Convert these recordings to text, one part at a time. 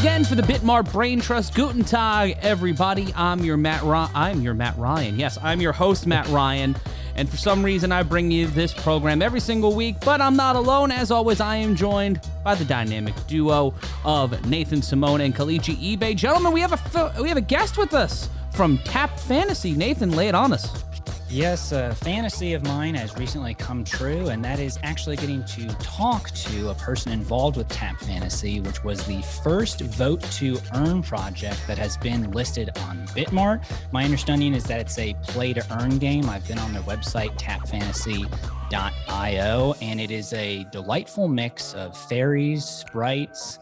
again for the BitMart BrainTrust. Guten Tag, everybody. I'm your Matt Ryan. Yes, I'm your host, Matt Ryan. And for some reason, I bring you this program every single week, but I'm not alone. As always, I am joined by the dynamic duo of Nathan Simone and Kelechi Ibe. Gentlemen, we have a guest with us from TapFantasy. Nathan, lay it on us. Yes, a fantasy of mine has recently come true, and that is actually getting to talk to a person involved with TapFantasy, which was the first vote to earn project that has been listed on BitMart. My understanding is that it's a play to earn game. I've been on their website, tapfantasy.io, and it is a delightful mix of fairies, sprites,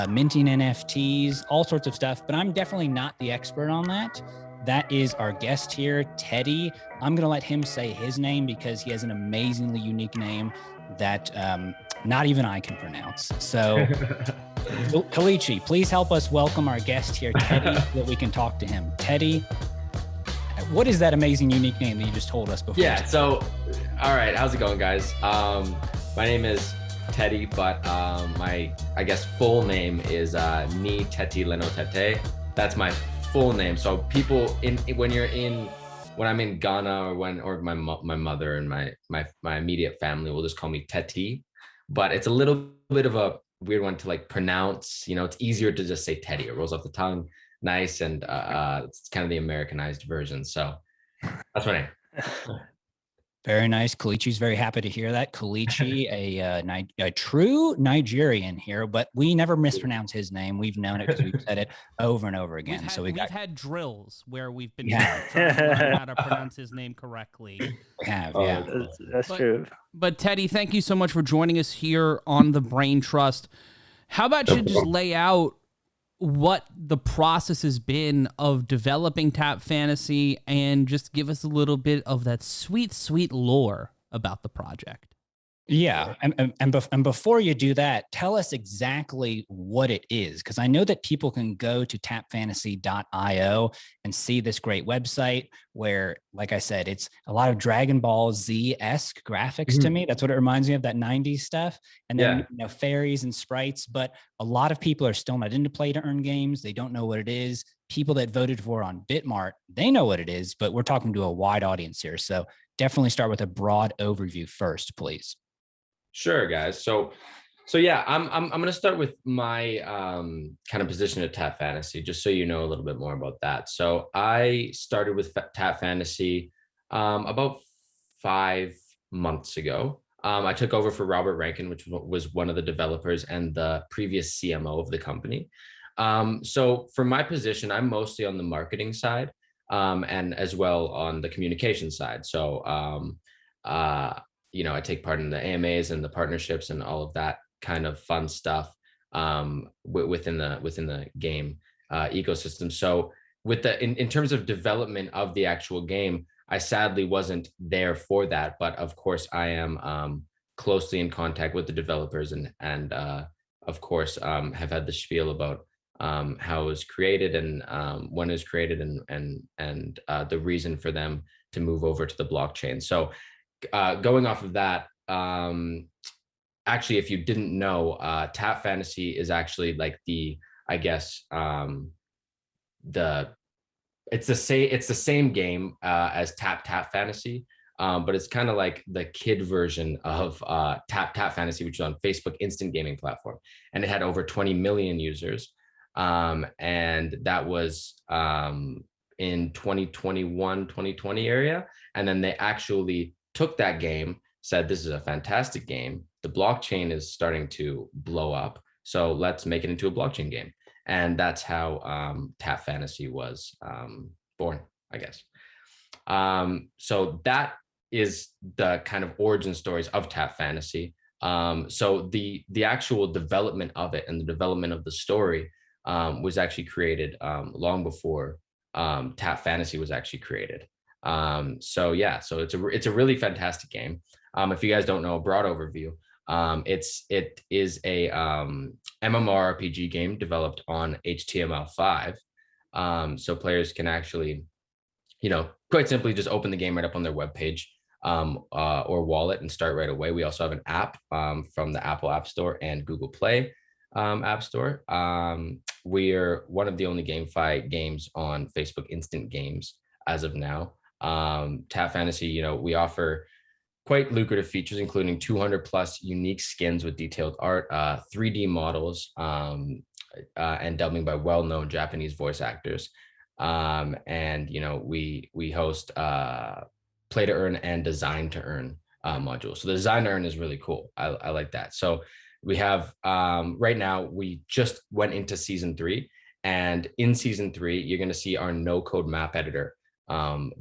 minting NFTs, all sorts of stuff, but I'm definitely not the expert on that. That is our guest here, Tettey. I'm going to let him say his name because he has an amazingly unique name that not even I can pronounce. So, Kelechi, please help us welcome our guest here, Tettey, so that we can talk to him. Tettey, what is that amazing, unique name that you just told us before? Yeah, so, all right, how's it going, guys? My name is Tettey, but my, I guess, full name is Ni Tettey Tetteh. That's my full name. So people when I'm in Ghana or my mother and my immediate family will just call me Tettey, but it's a little bit of a weird one to like pronounce. You know, it's easier to just say Tettey. It rolls off the tongue, nice, and it's kind of the Americanized version. So that's my name. Very nice. Kelechi's very happy to hear that. Kelechi, a true Nigerian here, but we never mispronounce his name. We've known it because we've said it over and over again. We've had drills where we've been trying to learn how to pronounce his name correctly. We have, yeah. That's true. But Tettey, thank you so much for joining us here on the BrainTrust. How about you just lay out what the process has been of developing TapFantasy and just give us a little bit of that sweet, sweet lore about the project. Yeah. And before you do that, tell us exactly what it is, because I know that people can go to tapfantasy.io and see this great website where, like I said, it's a lot of Dragon Ball Z-esque graphics to me. That's what it reminds me of, that 90s stuff. And then, you know, fairies and sprites, but a lot of people are still not into play to earn games. They don't know what it is. People that voted for on BitMart, they know what it is, but we're talking to a wide audience here. So definitely start with a broad overview first, please. Sure, guys. So yeah, I'm going to start with my kind of position at TapFantasy, just so you know a little bit more about that. So I started with TapFantasy about 5 months ago. I took over for Robert Rankin, which was one of the developers and the previous CMO of the company. So for my position, I'm mostly on the marketing side and as well on the communication side. So you know, I take part in the AMAs and the partnerships and all of that kind of fun stuff within the game ecosystem. So with in terms of development of the actual game, I sadly wasn't there for that, but of course I am closely in contact with the developers and of course have had the spiel about how it was created and when it was created and the reason for them to move over to the blockchain. So going off of that, actually, if you didn't know, TapFantasy is actually like it's the same game as TapFantasy, but it's kind of like the kid version of TapFantasy, which is on Facebook instant gaming platform, and it had over 20 million users, and that was in 2021, 2020 area, and then they actually took that game, said, this is a fantastic game. The blockchain is starting to blow up. So let's make it into a blockchain game. And that's how TapFantasy was born, I guess. So that is the kind of origin stories of TapFantasy. So the actual development of it and the development of the story was actually created long before TapFantasy was actually created. So yeah, so it's a really fantastic game. If you guys don't know, a broad overview, it is a MMORPG game developed on HTML5. So players can actually, you know, quite simply just open the game right up on their webpage or wallet and start right away. We also have an app from the Apple App Store and Google Play. App Store. We're one of the only GameFi games on Facebook Instant Games as of now. TapFantasy, we offer quite lucrative features, including 200 plus unique skins with detailed art, 3D models, and dubbing by well-known Japanese voice actors. And we host play to earn and design to earn modules. So the design to earn is really cool. I like that. So we have right now, we just went into season 3, and in season 3, you're going to see our no code map editor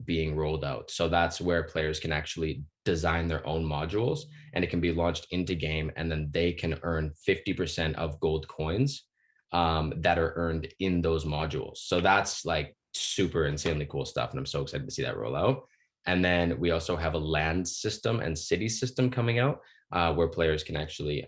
being rolled out. So that's where players can actually design their own modules, and it can be launched into game, and then they can earn 50% of gold coins that are earned in those modules. So that's like super insanely cool stuff, and I'm so excited to see that roll out. And then we also have a land system and city system coming out where players can actually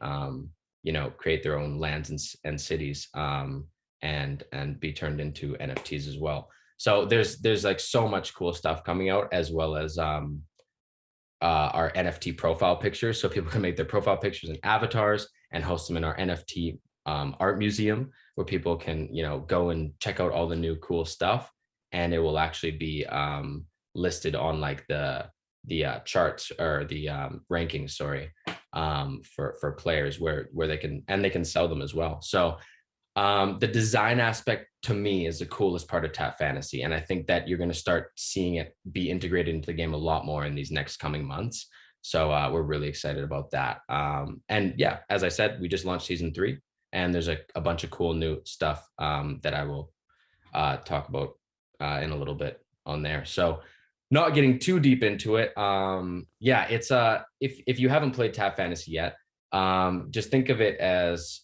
create their own lands and cities and be turned into NFTs as well. So there's like so much cool stuff coming out, as well as our NFT profile pictures. So people can make their profile pictures and avatars and host them in our NFT art museum, where people can, go and check out all the new cool stuff. And it will actually be listed on like the charts, or the rankings, sorry, for players where they can sell them as well. So the design aspect to me is the coolest part of TapFantasy, and I think that you're going to start seeing it be integrated into the game a lot more in these next coming months. So we're really excited about that. And yeah, as I said, we just launched season 3, and there's a bunch of cool new stuff that I will talk about in a little bit on there. So not getting too deep into it. Yeah, it's if you haven't played TapFantasy yet, just think of it as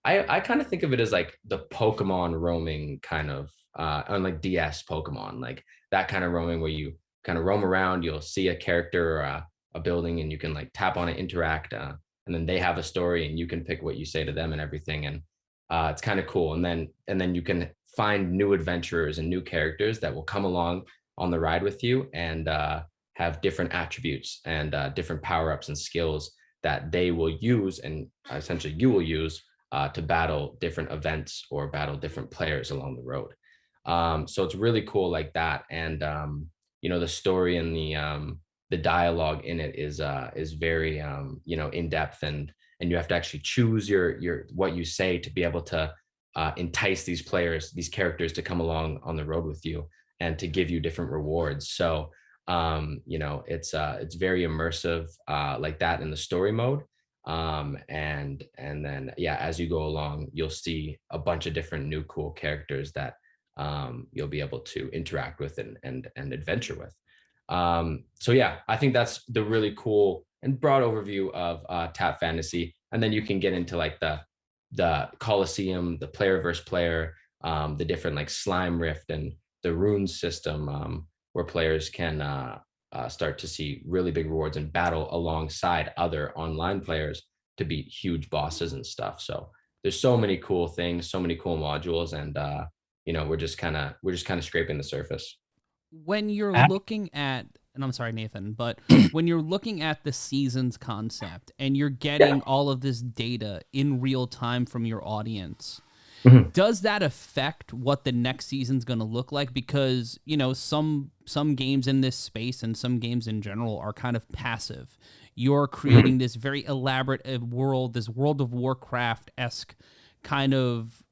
I kind of think of it as like the Pokemon roaming kind of on like DS Pokemon, like that kind of roaming where you kind of roam around, you'll see a character or a building, and you can like tap on it, interact, and then they have a story, and you can pick what you say to them and everything. And it's kind of cool. And then you can find new adventurers and new characters that will come along on the ride with you, and have different attributes and different power-ups and skills that they will use, and essentially you will use to battle different events or battle different players along the road. So it's really cool like that. And the story and the dialogue in it is very in depth, and you have to actually choose your what you say to be able to entice these characters to come along on the road with you, and to give you different rewards. So it's very immersive like that in the story mode. And then yeah, as you go along, you'll see a bunch of different new cool characters that you'll be able to interact with and adventure with. So yeah, I think that's the really cool and broad overview of TapFantasy. And then you can get into like the Coliseum, the player versus player, the different like slime rift and the rune system, where players can start to see really big rewards and battle alongside other online players to beat huge bosses and stuff. So there's so many cool things, so many cool modules, and we're just kind of scraping the surface. When you're looking at, and I'm sorry, Nathan, but when you're looking at the seasons concept and you're getting all of this data in real time from your audience, does that affect what the next season's going to look like? Because, some games in this space and some games in general are kind of passive. You're creating this very elaborate world, this World of Warcraft-esque kind of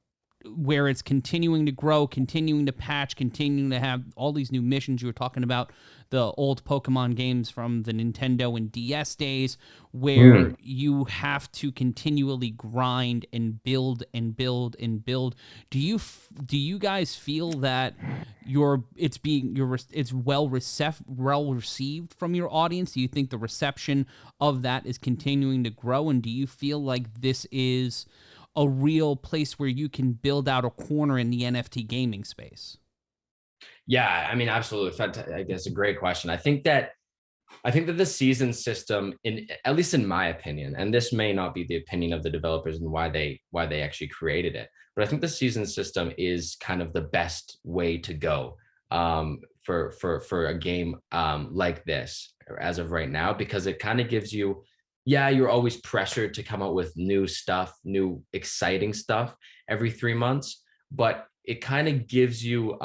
where it's continuing to grow, continuing to patch, continuing to have all these new missions. You were talking about the old Pokemon games from the Nintendo and DS days, where you have to continually grind and build and build and build. Do you guys feel that it's well received from your audience? Do you think the reception of that is continuing to grow? And do you feel like this is a real place where you can build out a corner in the NFT gaming space? Yeah, I mean, absolutely. I guess a great question. I think that the season system, at least in my opinion, and this may not be the opinion of the developers and why they actually created it, but I think the season system is kind of the best way to go for a game like this as of right now, because it kind of gives you yeah, you're always pressured to come out with new stuff, new exciting stuff every 3 months, but it kind of gives you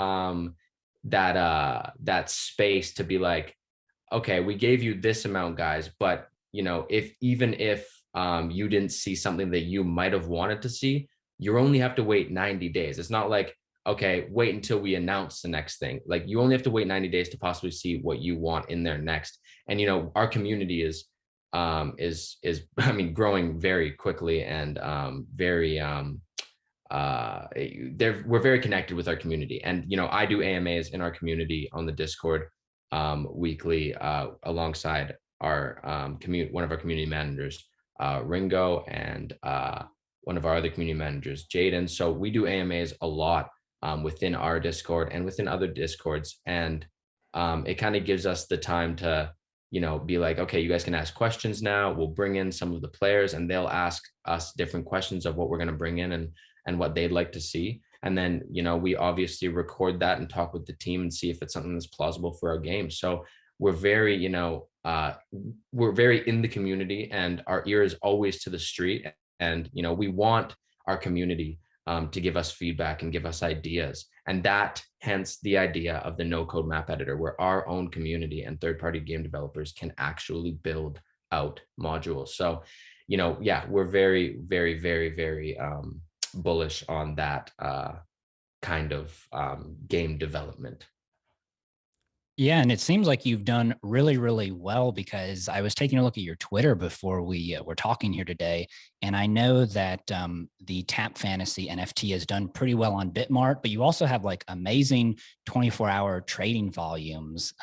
that space to be like, okay, we gave you this amount, guys, but if even if you didn't see something that you might have wanted to see, you only have to wait 90 days. It's not like, okay, wait until we announce the next thing. Like, you only have to wait 90 days to possibly see what you want in there next. And our community is I mean, growing very quickly, and very we're very connected with our community. And I do AMAs in our community on the Discord weekly, alongside our one of our community managers, Ringo, and one of our other community managers, Jaden. So we do AMAs a lot within our Discord and within other Discords, and it kind of gives us the time to be like, okay, you guys can ask questions now. We'll bring in some of the players, and they'll ask us different questions of what we're going to bring in, and what they'd like to see. And then, we obviously record that and talk with the team and see if it's something that's plausible for our game. So we're very, we're very in the community, and our ear is always to the street. And, we want our community to give us feedback and give us ideas. And that, hence the idea of the no code map editor, where our own community and third-party game developers can actually build out modules. So, yeah, we're very, very, very, very bullish on that kind of game development. Yeah, and it seems like you've done really, really well, because I was taking a look at your Twitter before we were talking here today, and I know that the TapFantasy NFT has done pretty well on BitMart, but you also have like amazing 24-hour trading volumes.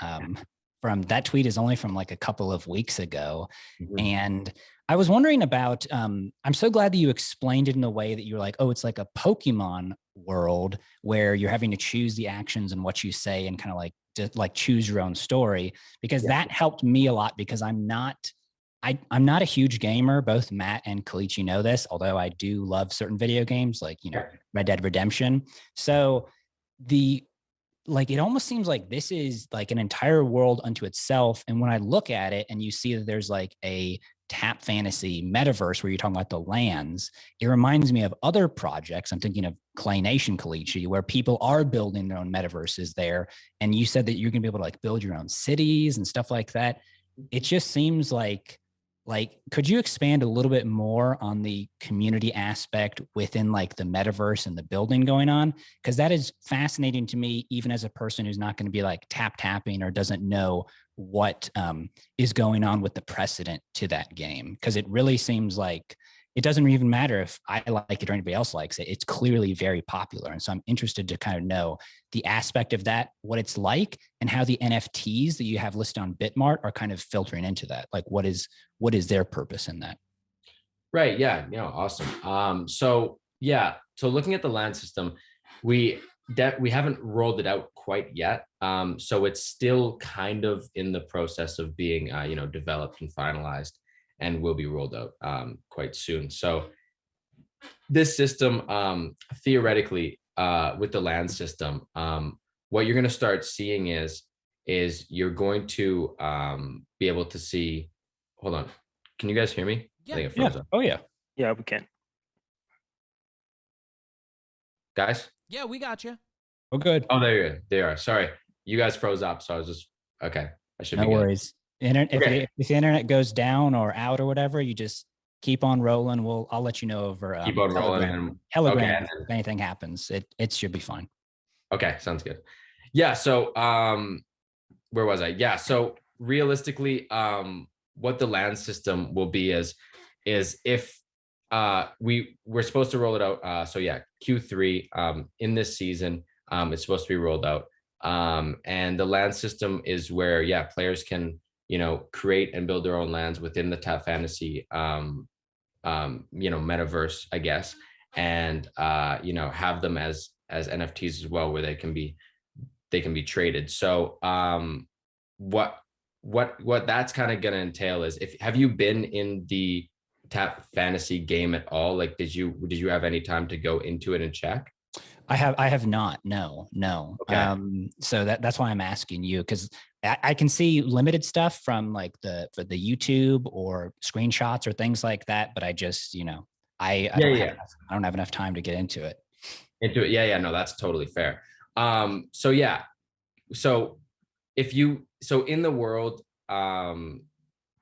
From that tweet is only from like a couple of weeks ago, and I was wondering about. I'm so glad that you explained it in a way that you're like, oh, it's like a Pokemon world where you're having to choose the actions and what you say, and kind of like choose your own story, because that helped me a lot, because I'm not a huge gamer. Both Matt and Kelechi know this, although I do love certain video games like, Red Dead Redemption. So it almost seems like this is like an entire world unto itself. And when I look at it and you see that there's like a TapFantasy Metaverse where you're talking about the lands, it reminds me of other projects. I'm thinking of Clay Nation, Kelechi, where people are building their own metaverses there. And you said that you're going to be able to like build your own cities and stuff like that. It just seems like, could you expand a little bit more on the community aspect within like the metaverse and the building going on? Because that is fascinating to me, even as a person who's not going to be like tapping or doesn't know what is going on with the precedent to that game. Because it really seems like it doesn't even matter if I like it or anybody else likes it. It's clearly very popular. And so I'm interested to kind of know the aspect of that, what it's like, and how the NFTs that you have listed on BitMart are kind of filtering into that. Like, what is their purpose in that? Right. Yeah. Awesome. So looking at the land system, we haven't rolled it out quite yet. So it's still kind of in the process of being, developed and finalized, and will be rolled out quite soon. So this system, theoretically, with the land system, what you're going to start seeing is you're going to be able to see. Hold on, can you guys hear me? Yeah. I think it froze up. Oh yeah. Yeah, we can. Guys? Yeah, we got you. Oh, good. Oh, there you are. Sorry, you guys froze up, so I was just okay. I should be No good. worries. If the internet goes down or out or whatever, you just keep on rolling. I'll let you know over Keep on rolling. Telegram. Okay. If anything happens, it should be fine. Okay, sounds good. Yeah. So where was I? Yeah. So realistically, what the land system will be is if we're supposed to roll it out. So yeah, Q3 in this season, it's supposed to be rolled out. And the land system is where players can create and build their own lands within the TapFantasy metaverse, I guess, and have them as NFTs as well, where they can be traded. So what that's kind of going to entail is, have you been in the TapFantasy game at all? Like, did you have any time to go into it and check? I have not. No. Okay. So that's why I'm asking you, because I can see limited stuff from like for the YouTube or screenshots or things like that, but I just, I don't have enough time to get into it. Yeah. No, that's totally fair. So yeah. So so in the world,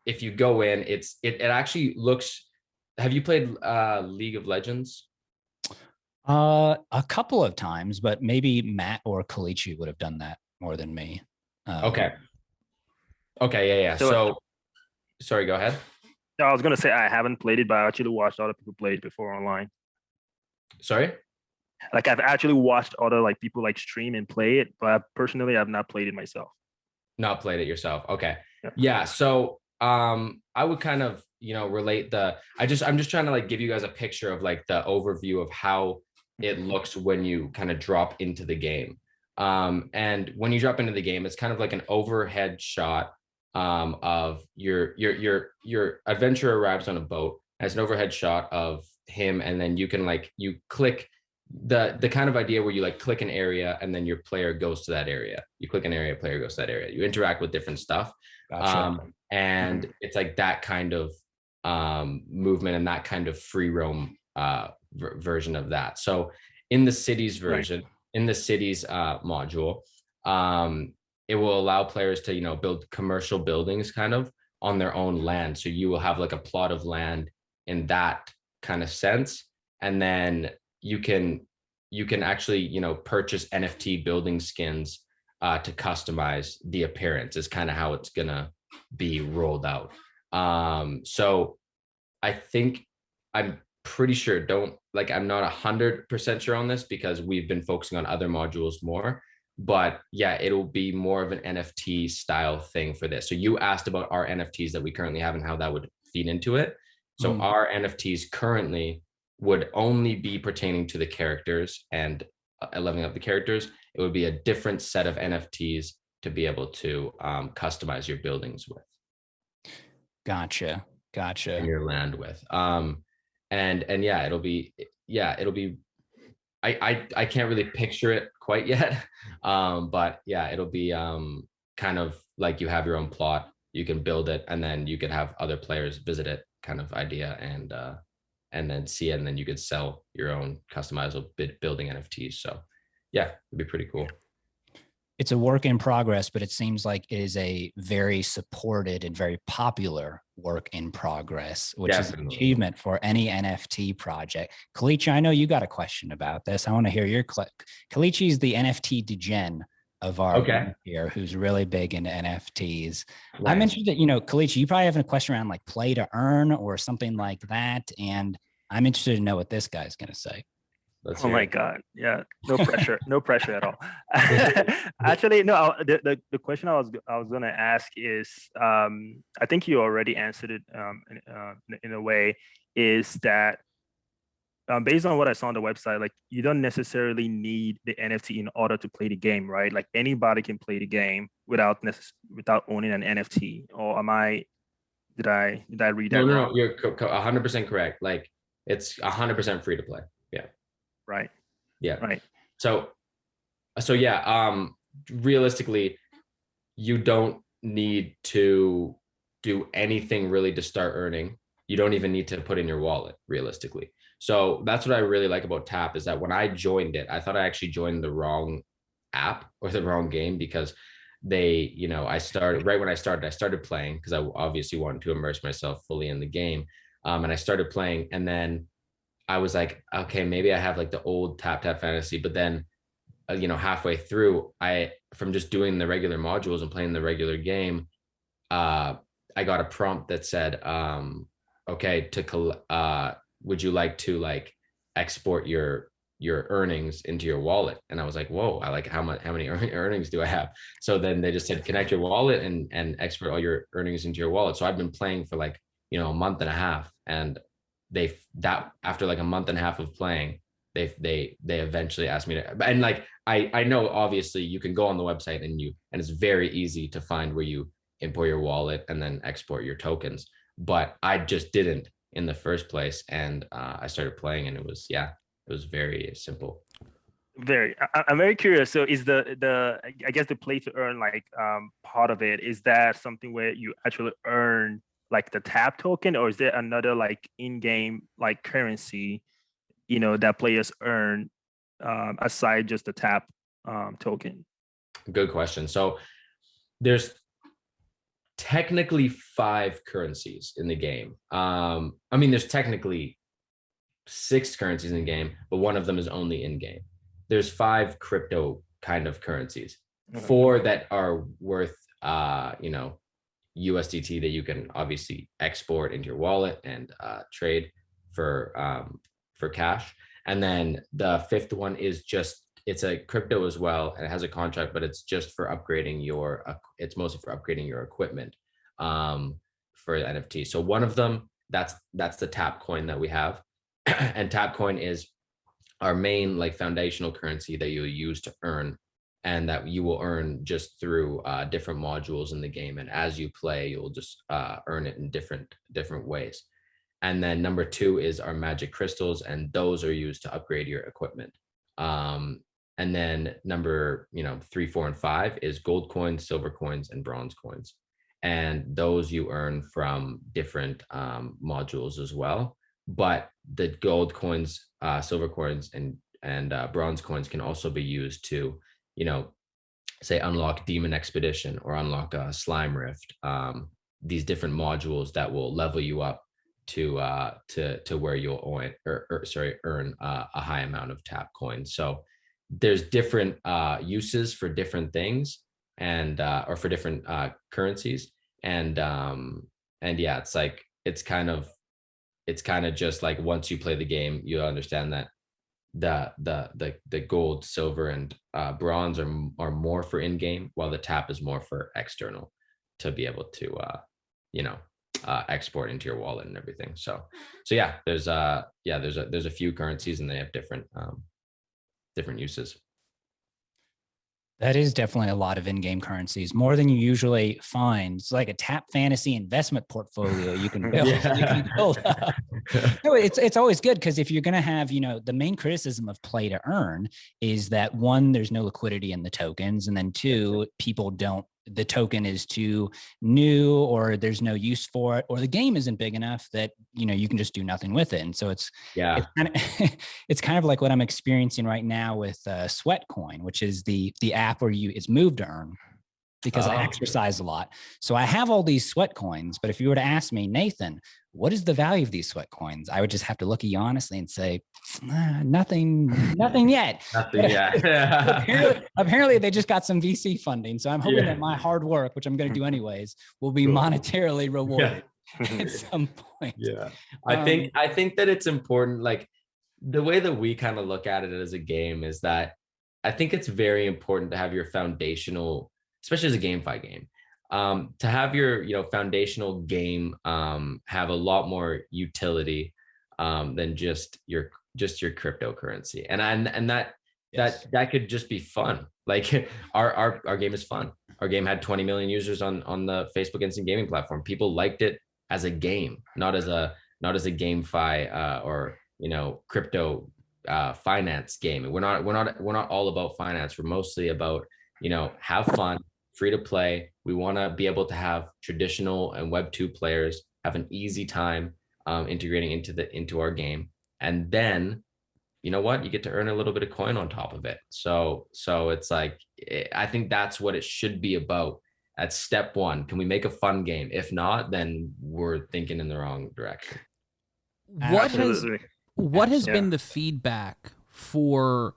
if you go in, it actually looks. Have you played League of Legends? A couple of times, but maybe Matt or Kelechi would have done that more than me. Okay. Okay. Yeah. So So, sorry. Go ahead. no, I was gonna say I haven't played it, but I actually watched other people play it before online. Sorry. Like I've actually watched other like people like stream and play it, but personally I've not played it myself. Not played it yourself. Okay. Yeah. Yeah. So, I would kind of, relate I'm just trying to like give you guys a picture of like the overview of how it looks when you kind of drop into the game. And when you drop into the game, it's kind of like an overhead shot of your adventurer arrives on a boat. As an overhead shot of him, and then you can like you click the kind of idea where you like click an area and then your player goes to that area. You click an area, player goes to that area. You interact with different stuff. Gotcha. And it's like that kind of movement and that kind of free roam version of that. So in the cities version, right. In the cities module, it will allow players to build commercial buildings kind of on their own land. So you will have like a plot of land in that kind of sense, and then you can actually purchase NFT building skins to customize the appearance. Is kind of how it's gonna be rolled out. So I think I'm pretty sure. I'm not 100% sure on this because we've been focusing on other modules more. But yeah, it'll be more of an NFT style thing for this. So you asked about our NFTs that we currently have and how that would feed into it. So our NFTs currently would only be pertaining to the characters and leveling up the characters. It would be a different set of NFTs to be able to customize your buildings with. Gotcha. And your land with. And yeah, it'll be I can't really picture it quite yet. But yeah, it'll be kind of like you have your own plot, you can build it, and then you could have other players visit it kind of idea, and then see it, and then you could sell your own customizable building NFTs. So yeah, it'd be pretty cool. It's a work in progress, but it seems like it is a very supported and very popular work in progress, which Definitely. Is an achievement for any NFT project. Kelechi, I know you got a question about this. I want to hear your Kelechi is the NFT degen of our group here, who's really big into NFTs. Nice. I'm interested, Kelechi, you probably have a question around like play to earn or something like that. And I'm interested to know what this guy's going to say. Oh my God. Yeah. No pressure. No pressure at all. Actually, no, the question I was going to ask is, I think you already answered it in a way, is that based on what I saw on the website, like you don't necessarily need the NFT in order to play the game, right? Like anybody can play the game without owning an NFT. Or did I read that wrong? No, you're 100% correct. Like it's 100% free to play. Yeah. Right. Yeah. Right. So yeah, realistically, you don't need to do anything really to start earning. You don't even need to put in your wallet, realistically. So that's what I really like about Tap, is that when I joined it, I thought I actually joined the wrong app or the wrong game, because I started right when I started playing because I obviously wanted to immerse myself fully in the game. And I started playing, and then I was like, okay, maybe I have like the old TapFantasy, but then, halfway through, from just doing the regular modules and playing the regular game, I got a prompt that said, okay, would you like to like export your earnings into your wallet? And I was like, whoa, I like how many earnings do I have? So then they just said, connect your wallet and export all your earnings into your wallet. So I've been playing for like, a month and a half, and after like a month and a half of playing, they eventually asked me to, and like I know obviously you can go on the website and it's very easy to find where you import your wallet and then export your tokens, but I just didn't in the first place, and I started playing, and it was very simple. I'm very curious. So is I guess the play to earn like part of it, is that something where you actually earn like the tap token, or is there another like in-game like currency, that players earn aside just the tap token? Good question. So there's technically 5 currencies in the game. I mean, there's technically 6 currencies in the game, but one of them is only in game. There's 5 crypto kind of currencies, 4 that are worth, USDT that you can obviously export into your wallet and trade for cash. And then the 5th one is just, it's a crypto as well, and it has a contract, but it's just for upgrading it's mostly for upgrading your equipment for the NFT. So one of them, that's the Tap coin that we have. And Tap coin is our main like foundational currency that you'll use to earn, and that you will earn just through different modules in the game. And as you play, you'll just earn it in different ways. And then number 2 is our magic crystals, and those are used to upgrade your equipment. And then number 3, 4, and 5 is gold coins, silver coins, and bronze coins. And those you earn from different modules as well. But the gold coins, silver coins, and bronze coins can also be used to, say unlock Demon Expedition or unlock a Slime Rift. These different modules that will level you up to where you'll earn a high amount of Tap coins. So there's different uses for different things, and or for different currencies. And yeah, it's kind of just like, once you play the game, you understand that the gold, silver, and bronze are more for in-game, while the Tap is more for external, to be able to export into your wallet and everything. So yeah, there's a few currencies, and they have different uses. That is definitely a lot of in-game currencies, more than you usually find. It's like a TapFantasy investment portfolio you can build. Yeah. You can build up. No, it's always good, because if you're going to have, the main criticism of play to earn is that, 1, there's no liquidity in the tokens, and then 2, the token is too new, or there's no use for it, or the game isn't big enough that you can just do nothing with it. And so it's kind of like what I'm experiencing right now with Sweatcoin, which is the app where it's move to earn, because I exercise a lot. So I have all these sweat coins, but if you were to ask me, Nathan, what is the value of these sweat coins? I would just have to look at you honestly and say, nothing yet. Nothing yet. Apparently they just got some VC funding. So I'm hoping that my hard work, which I'm going to do anyways, will be monetarily rewarded at some point. Yeah. I think that it's important, like the way that we kind of look at it as a game is that I think it's very important to have your foundational, especially as a GameFi game, to have your foundational game have a lot more utility than just your cryptocurrency, and that could just be fun. Like our game is fun. Our game had 20 million users on the Facebook instant gaming platform. People liked it as a game, not as a GameFi or crypto finance game. We're not all about finance. We're mostly about have fun, free to play. We want to be able to have traditional and Web2 players have an easy time integrating into our game, and then you get to earn a little bit of coin on top of it. So it's like, I think that's what it should be about at step 1. Can we make a fun game? If not, then we're thinking in the wrong direction. What has been the feedback for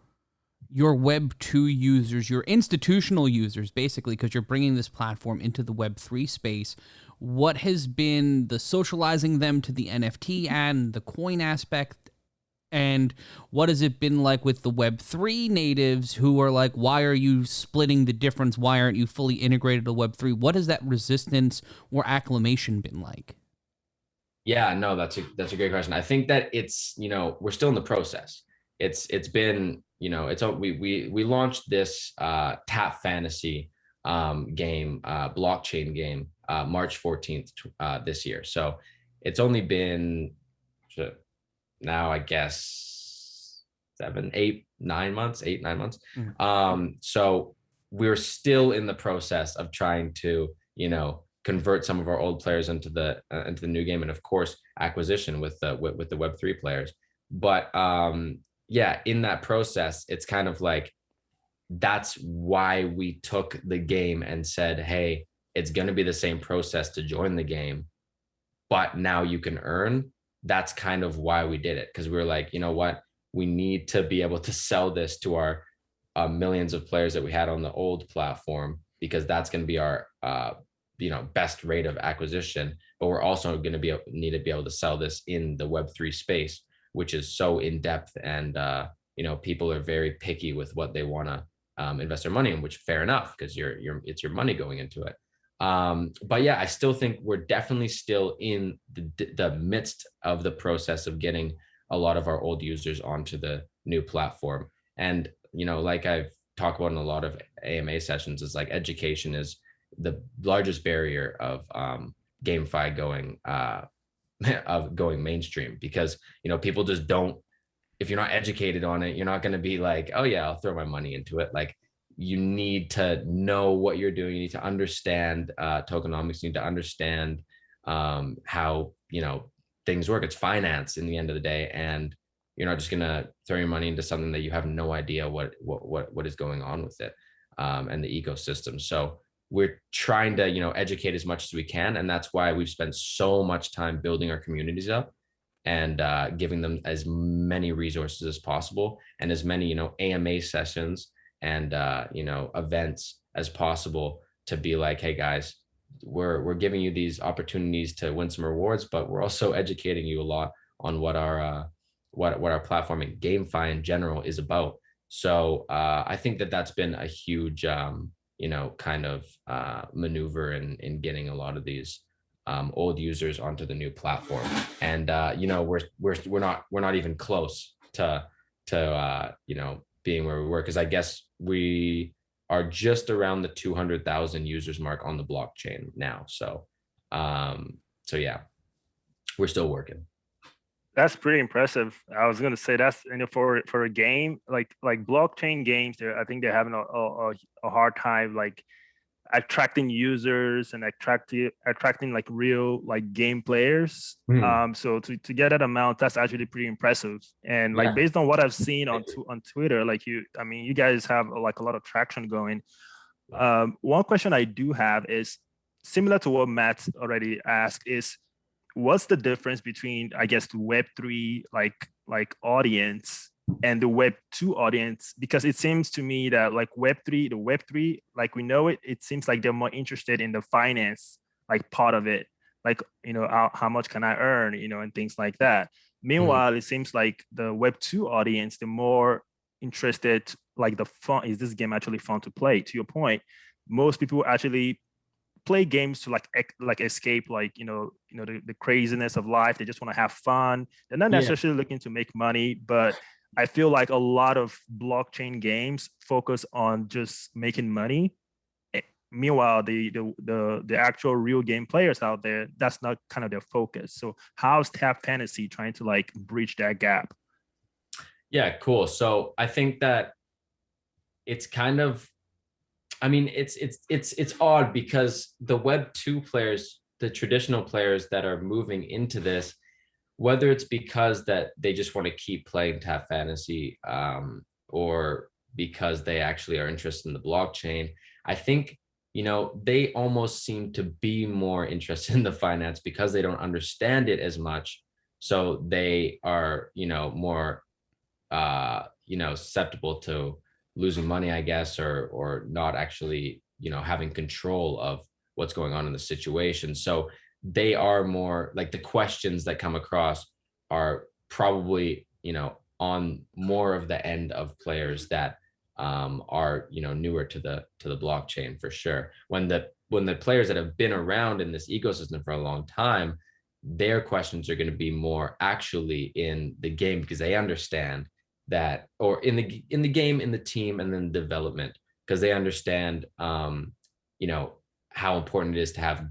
your Web2 users, your institutional users, basically, because you're bringing this platform into the Web3 space? What has been the socializing them to the NFT and the coin aspect? And what has it been like with the Web3 natives who are like, why are you splitting the difference? Why aren't you fully integrated to Web3? What has that resistance or acclamation been like? Yeah, no, that's a great question. I think that it's, we're still in the process. It's been, we launched this TapFantasy game, blockchain game, March 14th this year. So it's only been now, I guess, 7, 8 8, 9 months. Mhm. So we're still in the process of trying to, convert some of our old players into the new game, and of course acquisition with the Web3 players. But yeah, in that process, it's kind of like, that's why we took the game and said, hey, it's going to be the same process to join the game, but now you can earn. That's kind of why we did it, because we were like, you know what, we need to be able to sell this to our millions of players that we had on the old platform, because that's going to be our best rate of acquisition. But we're also going to need to be able to sell this in the Web3 space, which is so in depth, and people are very picky with what they want to invest their money in, which fair enough, because it's your money going into it. But yeah, I still think we're definitely still in the midst of the process of getting a lot of our old users onto the new platform. And like I've talked about in a lot of AMA sessions, is like education is the largest barrier of GameFi going mainstream, because people just don't, if you're not educated on it, you're not going to be like, oh yeah, I'll throw my money into it. Like, you need to know what you're doing. You need to understand tokenomics. You need to understand how things work. It's finance in the end of the day, and you're not just gonna throw your money into something that you have no idea what is going on with it, and the ecosystem. So we're trying to educate as much as we can, and that's why we've spent so much time building our communities up and giving them as many resources as possible, and as many AMA sessions and events as possible, to be like, hey guys, we're giving you these opportunities to win some rewards, but we're also educating you a lot on what our platform and GameFi in general is about. So I think that's been a huge kind of maneuver in getting a lot of these old users onto the new platform. And we're not even close to being where we were, because I guess we are just around the 200,000 users mark on the blockchain now. So yeah, we're still working. That's pretty impressive. I was gonna say that's for a game like blockchain games, I think they're having a hard time like attracting users and attracting like real like game players. So to get that amount, that's actually pretty impressive. And like based on what I've seen on Twitter, like you guys have like a lot of traction going. One question I do have is similar to what Matt already asked, is what's the difference between, I guess, the Web3 like audience and the Web2 audience? Because it seems to me that like the Web3, like we know it, it seems like they're more interested in the finance like part of it, like how much can I earn, and things like that. Meanwhile, it seems like the Web2 audience, the more interested, like the fun, is this game actually fun to play? To your point, most people actually play games to like escape the craziness of life. They just want to have fun. They're not necessarily looking to make money, but I feel like a lot of blockchain games focus on just making money. Meanwhile, the actual real game players out there, that's not kind of their focus. So how's TapFantasy trying to like bridge that gap? Yeah, cool. So I think that it's kind of, it's odd, because the Web2 players, the traditional players that are moving into this, whether it's because that they just want to keep playing TapFantasy, or because they actually are interested in the blockchain, I think they almost seem to be more interested in the finance because they don't understand it as much. So they are more susceptible to losing money, I guess, or not actually having control of what's going on in the situation. So they are more like, the questions that come across are probably on more of the end of players that are newer to the blockchain, for sure. When the players that have been around in this ecosystem for a long time, their questions are going to be more actually in the game, because they understand that, or in the game, in the team, and then development, because they understand how important it is to have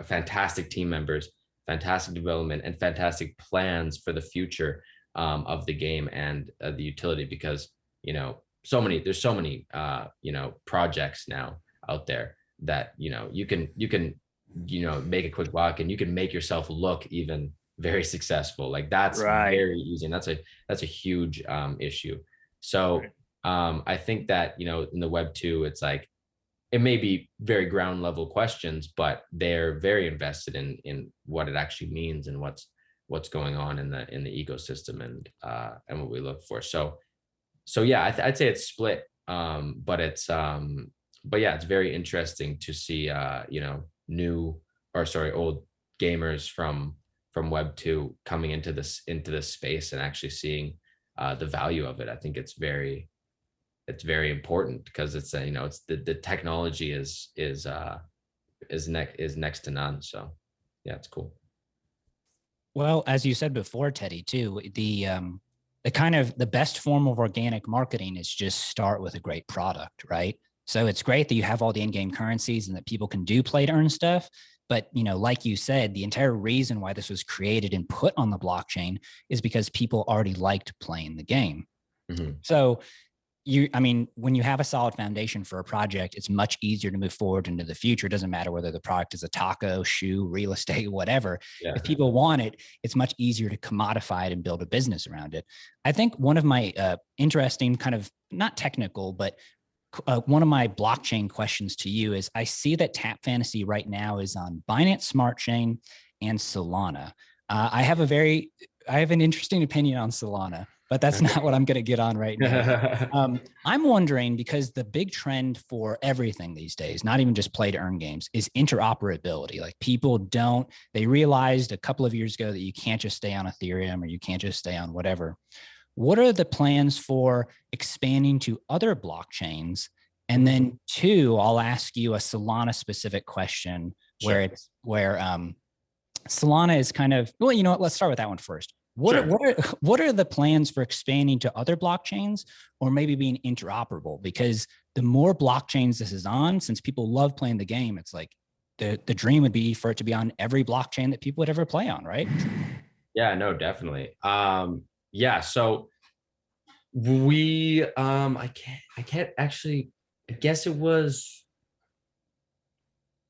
fantastic team members, fantastic development, and fantastic plans for the future of the game and the utility. Because there's so many projects now out there that you can make a quick buck, and you can make yourself look even very successful. Like that's very easy, and that's a huge issue. So I think that in the Web2, it's like, it may be very ground level questions, but they're very invested in what it actually means and what's going on in the ecosystem, and what we look for. So yeah, I'd say it's split, but it's very interesting to see old gamers from Web2 coming into this space and actually seeing the value of it. I think it's very important, because it's it's the technology is next to none. So yeah, it's cool. Well, as you said before, Tettey, too, the kind of the best form of organic marketing is just start with a great product, right? So it's great that you have all the in-game currencies and that people can do play to earn stuff. But, like you said, the entire reason why this was created and put on the blockchain is because people already liked playing the game. Mm-hmm. So when you have a solid foundation for a project, it's much easier to move forward into the future. It doesn't matter whether the product is a taco, shoe, real estate, whatever. Yeah. If people want it, it's much easier to commodify it and build a business around it. I think one of my interesting, kind of not technical, but one of my blockchain questions to you is, I see that TapFantasy right now is on Binance Smart Chain and Solana. I have an interesting opinion on Solana, but that's not what I'm going to get on right now. I'm wondering, because the big trend for everything these days, not even just play to earn games, is interoperability. Like they realized a couple of years ago that you can't just stay on Ethereum, or you can't just stay on whatever. What are the plans for expanding to other blockchains? And then two, I'll ask you a Solana specific question where Solana is kind of, well, you know what, let's start with that one first. What are the plans for expanding to other blockchains, or maybe being interoperable? Because the more blockchains this is on, since people love playing the game, it's like the dream would be for it to be on every blockchain that people would ever play on, right? Yeah, no, definitely. Yeah, so we I can't actually, I guess it was,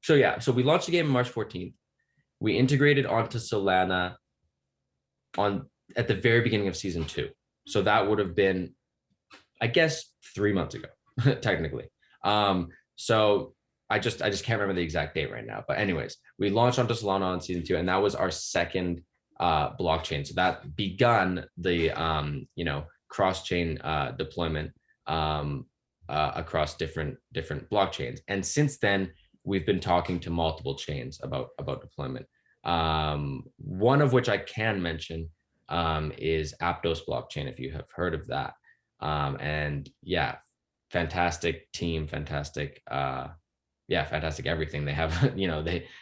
so we launched the game on March 14th. We integrated onto Solana at the very beginning of season 2. So that would have been, I guess, 3 months ago, technically. So I just can't remember the exact date right now. But anyways, we launched onto Solana on season 2, and that was our second blockchain. So that begun the cross-chain deployment across different blockchains. And since then, we've been talking to multiple chains about deployment. One of which I can mention is Aptos blockchain, if you have heard of that. And yeah, fantastic team, fantastic everything. They have,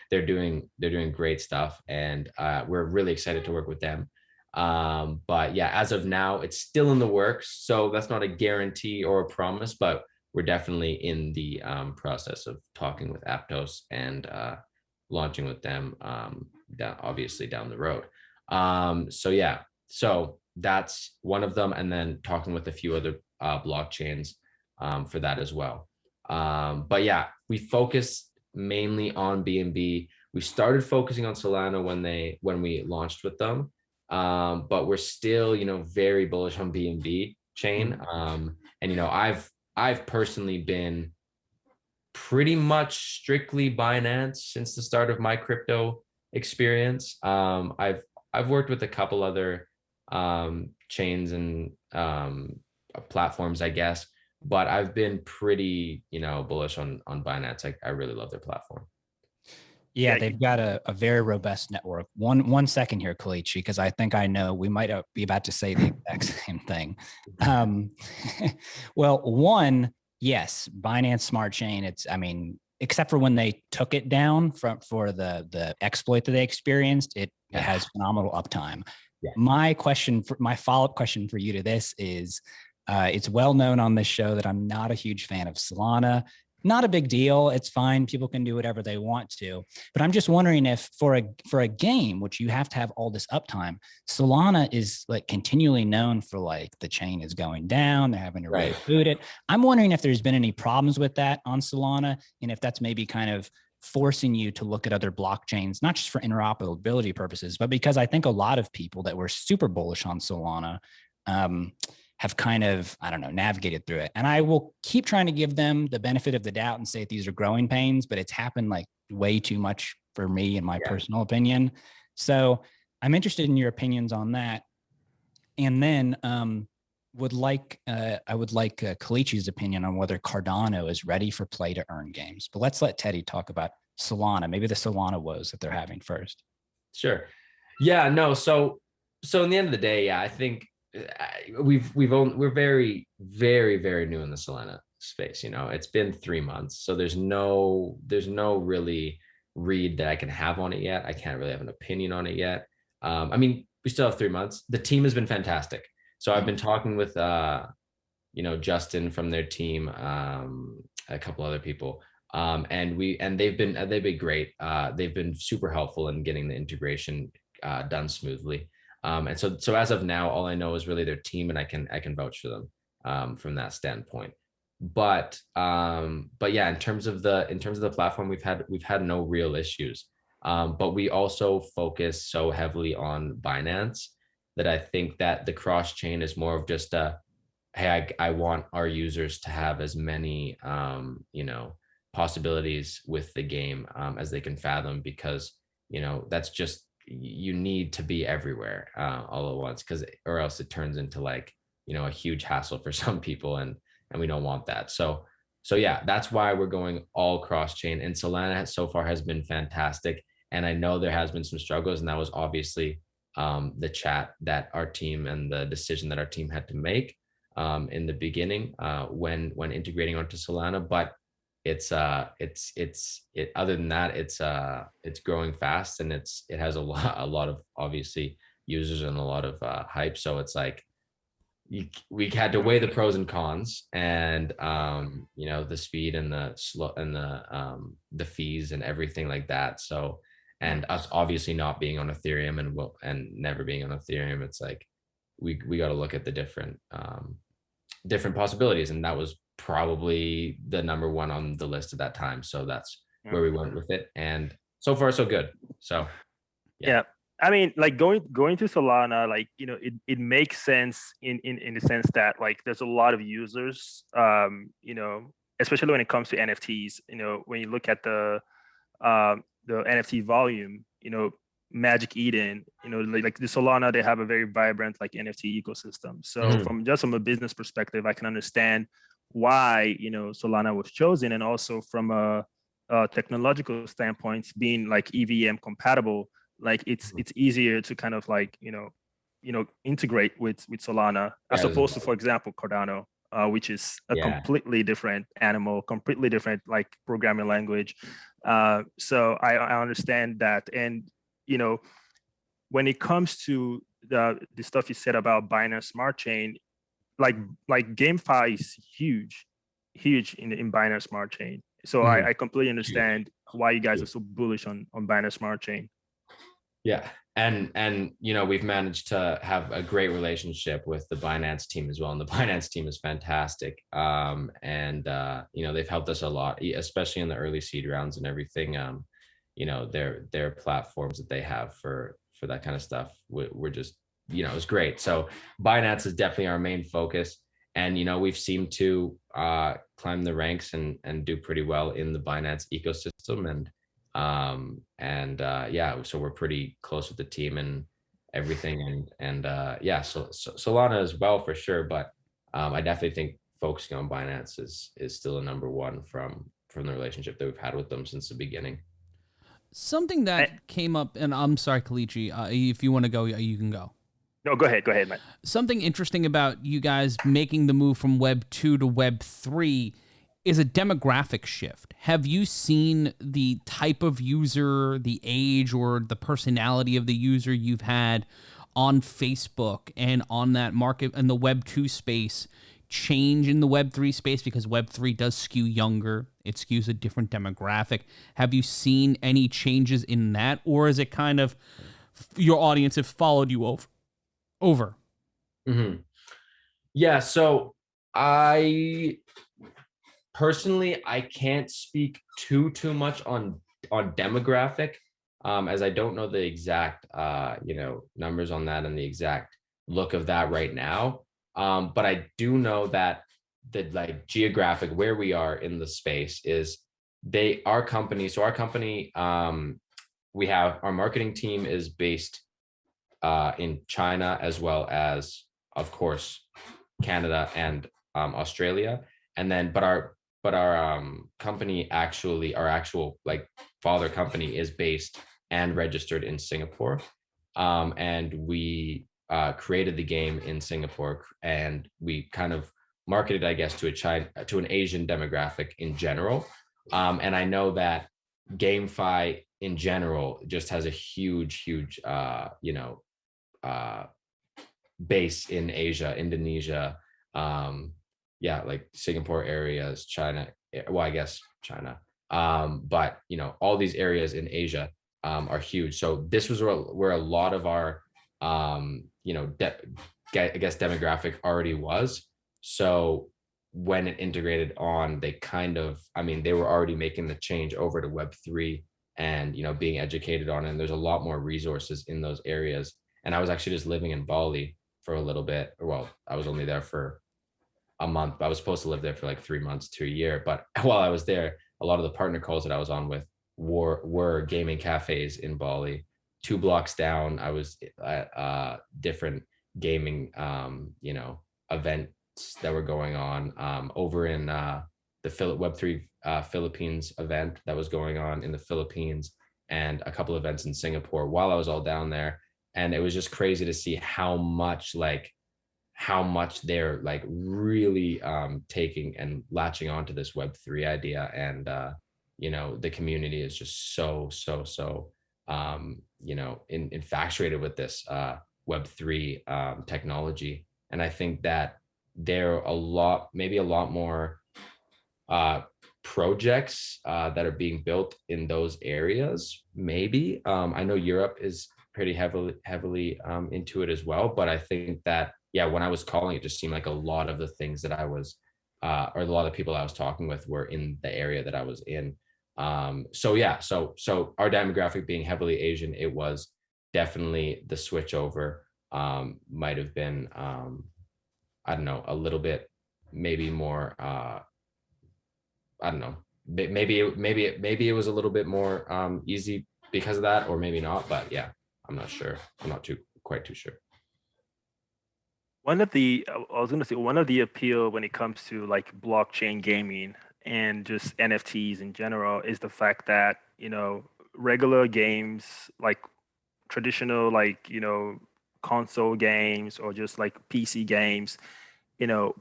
they're doing great stuff, and we're really excited to work with them. But yeah, as of now, it's still in the works, so that's not a guarantee or a promise, but we're definitely in the process of talking with Aptos and launching with them obviously down the road. So that's one of them, and then talking with a few other blockchains for that as well. But yeah, we focus mainly on BNB. We started focusing on Solana when we launched with them, but we're still very bullish on BNB chain. And I've personally been pretty much strictly Binance since the start of my crypto experience. I've worked with a couple other chains and platforms, I guess, but I've been pretty bullish on Binance. I really love their platform. Yeah, they've got a very robust network. One second here, Kelechi, because I think I know we might be about to say the exact same thing. Well, one, yes, Binance Smart Chain. Except for when they took it down for the exploit that they experienced, it has phenomenal uptime. Yeah. My follow-up question for you to this is, it's well known on this show that I'm not a huge fan of Solana. not a big deal. It's fine. People can do whatever they want to. But I'm just wondering if for a game, which you have to have all this uptime, Solana is like continually known for like the chain is going down. They're having to reboot it. I'm wondering if there's been any problems with that on Solana, and if that's maybe kind of forcing you to look at other blockchains, not just for interoperability purposes, but because I think a lot of people that were super bullish on Solana have kind of, I don't know, navigated through it. And I will keep trying to give them the benefit of the doubt and say these are growing pains, but it's happened like way too much for me, in my personal opinion. So I'm interested in your opinions on that. And then I would like Kelechi's opinion on whether Cardano is ready for play to earn games. But let's let Tettey talk about Solana, maybe the Solana woes that they're having first. Sure. Yeah, no. So in the end of the day, yeah, I think we're very, very, very new in the Solana space. It's been 3 months, so there's no really read that I can have on it yet. I can't really have an opinion on it yet. I mean, we still have 3 months. The team has been fantastic. So I've been talking with Justin from their team, a couple other people, and they've been great. They've been super helpful in getting the integration done smoothly. And so as of now, all I know is really their team, and I can vouch for them from that standpoint. But yeah, in terms of the platform, we've had no real issues. But we also focus so heavily on Binance that I think that the cross chain is more of just hey, I want our users to have as many possibilities with the game as they can fathom, because that's just, you need to be everywhere all at once, or else it turns into like a huge hassle for some people, and we don't want that. So yeah, that's why we're going all cross chain, and Solana so far has been fantastic. And I know there has been some struggles, and that was obviously the chat that our team, and the decision that our team had to make in the beginning when integrating onto Solana. But other than that, it's growing fast, and it has a lot of obviously users and a lot of hype. So it's like we had to weigh the pros and cons, and the speed and the slow and the fees and everything like that. So, and us obviously not being on Ethereum and never being on Ethereum, it's like we got to look at the different possibilities, and that was probably the number one on the list at that time. So that's where we went with it, and so far so good. So yeah. I mean, like going to Solana, like it makes sense in the sense that like there's a lot of users, especially when it comes to NFTs. When you look at the NFT volume, Magic Eden, like the Solana, they have a very vibrant like NFT ecosystem. So from a business perspective, I can understand why Solana was chosen, and also from a technological standpoint, being like EVM compatible, like it's easier to kind of like integrate with Solana, as opposed to, for example, Cardano, which is a completely different animal, completely different like programming language. So I understand that, and when it comes to the stuff you said about Binance Smart Chain, like GameFi is huge in Binance Smart Chain. So I completely understand why you guys are so bullish on Binance Smart Chain. Yeah. And we've managed to have a great relationship with the Binance team as well. And the Binance team is fantastic. They've helped us a lot, especially in the early seed rounds and everything. Their platforms that they have for that kind of stuff, we're just, it was great. So Binance is definitely our main focus. And, we've seemed to climb the ranks and do pretty well in the Binance ecosystem. So we're pretty close with the team and everything. So Solana as well, for sure. But I definitely think focusing on Binance is still a number one from the relationship that we've had with them since the beginning. Something that came up, and I'm sorry, Kelechi, if you want to go, you can go. No, go ahead, Matt. Something interesting about you guys making the move from Web 2 to Web 3 is a demographic shift. Have you seen the type of user, the age, or the personality of the user you've had on Facebook and on that market and the Web 2 space change in the Web3 space because Web3 does skew younger. It skews a different demographic. Have you seen any changes in that, or is it kind of your audience have followed you over? Mm-hmm. Yeah. So I personally, I can't speak too much on demographic, as I don't know the exact numbers on that and the exact look of that right now. But I do know that the like geographic where we are in the space is our company. So our company, we have our marketing team is based in China, as well as, of course, Canada and Australia. And then but our company, actually our actual like father company, is based and registered in Singapore. And we created the game in Singapore, and we kind of marketed, I guess, to an Asian demographic in general. And I know that GameFi in general just has a huge base in Asia, Indonesia, like Singapore areas, China. Well, I guess China, but all these areas in Asia are huge. So this was where a lot of our I guess demographic already was. So when it integrated on, they kind of, they were already making the change over to Web3 and being educated on it. And there's a lot more resources in those areas. And I was actually just living in Bali for a little bit. Well, I was only there for a month. I was supposed to live there for like 3 months to a year. But while I was there, a lot of the partner calls that I was on with were gaming cafes in Bali. 2 blocks down, I was at different gaming, events that were going on over in the Web3 Philippines event that was going on in the Philippines, and a couple events in Singapore while I was all down there. And it was just crazy to see how much they're like really taking and latching onto this Web3 idea. And the community is just so infatuated with this Web3 technology. And I think that there are maybe a lot more projects that are being built in those areas. Maybe I know Europe is pretty heavily into it as well. But I think that, when I was calling, it just seemed like a lot of the things that I was, or a lot of people I was talking with, were in the area that I was in. So our demographic being heavily Asian, it was definitely the switch over. Might have been, I don't know, a little bit, maybe more, I don't know, maybe it was a little bit more easy because of that, or maybe not. But yeah, I'm not sure. I'm not quite too sure. One of the appeal when it comes to like blockchain gaming and just NFTs in general is the fact that, regular games, like traditional, like, console games or just like PC games,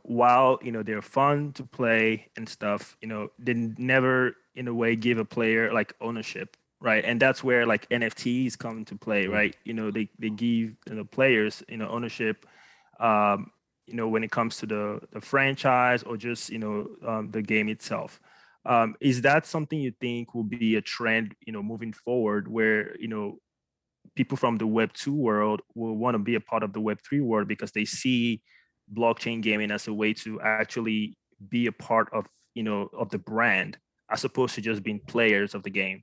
while, they're fun to play and stuff, they never in a way give a player like ownership. Right. And that's where like NFTs come into play, right? They give players, ownership, when it comes to the franchise or just, the game itself. Is that something you think will be a trend, moving forward, where, people from the Web2 world will want to be a part of the Web3 world because they see blockchain gaming as a way to actually be a part of, of the brand, as opposed to just being players of the game?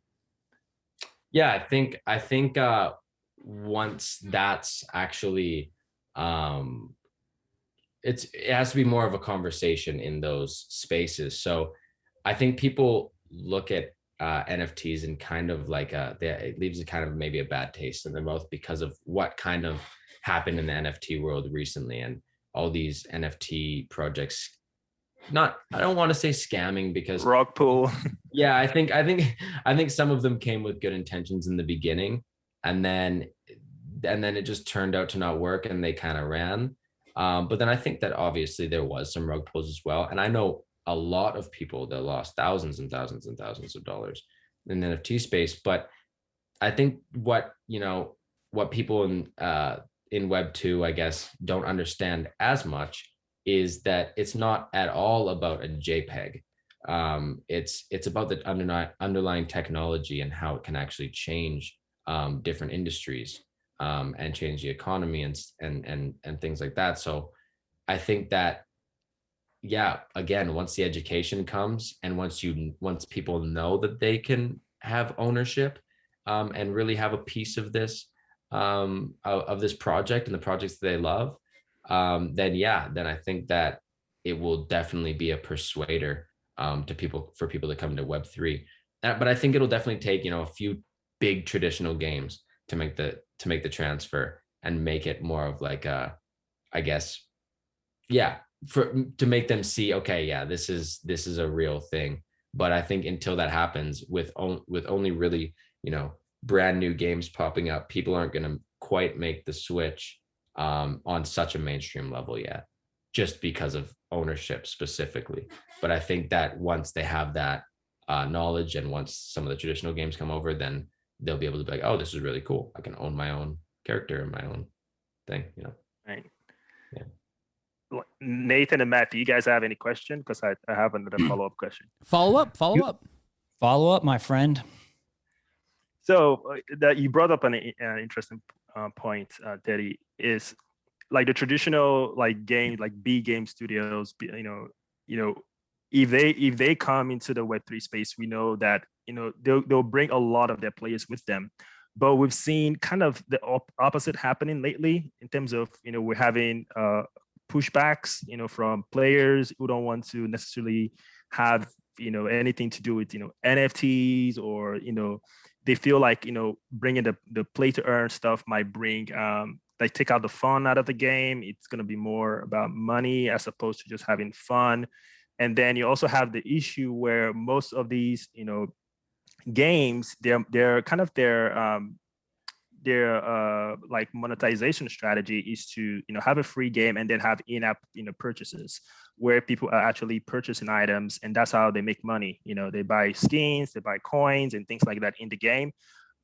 Yeah, I think once that's actually, it has to be more of a conversation in those spaces. So I think people look at NFTs and kind of like it leaves a kind of maybe a bad taste in their mouth because of what kind of happened in the NFT world recently, and all these NFT projects. I don't want to say scamming, because Rock pool. Yeah, I think some of them came with good intentions in the beginning, and then it just turned out to not work, and they kind of ran. But then I think that obviously there was some rug pulls as well, and I know a lot of people that lost thousands and thousands and thousands of dollars in the NFT space. But I think what people in Web2, I guess, don't understand as much is that it's not at all about a JPEG. It's about the underlying technology and how it can actually change different industries and change the economy and things like that. So I think that, yeah, again, once the education comes and once people know that they can have ownership and really have a piece of this project and the projects that they love, then I think that it will definitely be a persuader for people to come to Web3. But I think it'll definitely take, a few big traditional games to make the transfer and make it more of like a, I guess, yeah, to make them see, okay, yeah, this is a real thing. But I think until that happens, with only really, brand new games popping up, people aren't going to quite make the switch on such a mainstream level yet, just because of ownership specifically. But I think that once they have that knowledge, and once some of the traditional games come over, then they'll be able to be like, oh, this is really cool. I can own my own character and my own thing, Right. Yeah. Nathan and Matt, do you guys have any question? Because I have another follow-up question. Follow up, my friend. So that you brought up an interesting point, Tettey, is like the traditional like games, like B game studios, if they come into the Web3 space, we know that they'll bring a lot of their players with them. But we've seen kind of the opposite happening lately in terms of we're having pushbacks from players who don't want to necessarily have anything to do with NFTs, or they feel like bringing the play to earn stuff might bring like take out the fun out of the game. It's going to be more about money as opposed to just having fun. And then you also have the issue where most of these games, they're kind of their like monetization strategy is to have a free game and then have in-app purchases where people are actually purchasing items, and that's how they make money. They buy skins, they buy coins and things like that in the game.